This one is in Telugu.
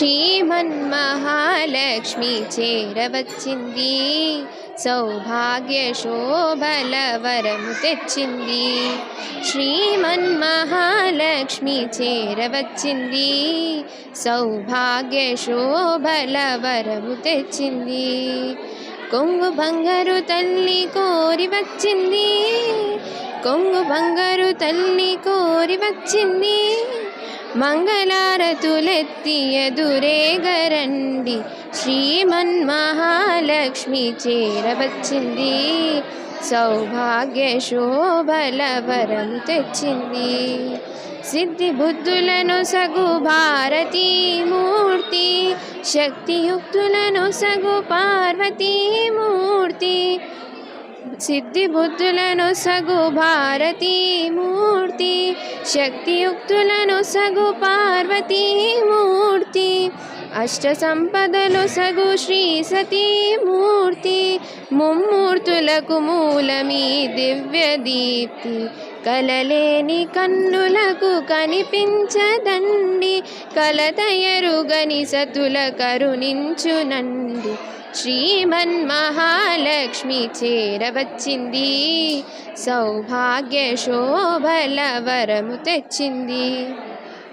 శ్రీమన్మహాలక్ష్మి చేరవచ్చింది, సౌభాగ్య శోభల వరము తెచ్చింది. శ్రీమన్మహాలక్ష్మి చేరవచ్చింది, సౌభాగ్య శోభల వరము తెచ్చింది. కొంగు బంగారు తల్లి కోరి వచ్చింది, కొంగు బంగారు తల్లి కోరి వచ్చింది. మంగళారతులెత్తి ఎదురేగరండి, శ్రీమన్మహాలక్ష్మి చేరవచ్చింది, సౌభాగ్య శోభల వరం తెచ్చింది. సిద్ధి బుద్ధులను సగు భారతీమూర్తి, శక్తియుక్తులను సగు పార్వతీమూర్తి. సిద్ధి బుద్ధులను సగు భారతీమూర్తి, శక్తియుక్తులను సగు పార్వతీమూర్తి. అష్ట సంపదలు సగు శ్రీ సతీమూర్తి, ముమ్మూర్తులకు మూలమీ దివ్య దీప్తి. కలలేని కన్నులకు కనిపించదండి, కలతయరుగని సతుల కరుణించునండి. శ్రీమన్మహాలక్ష్మి చేరవచ్చింది, సౌభాగ్య శోభల వరము తెచ్చింది.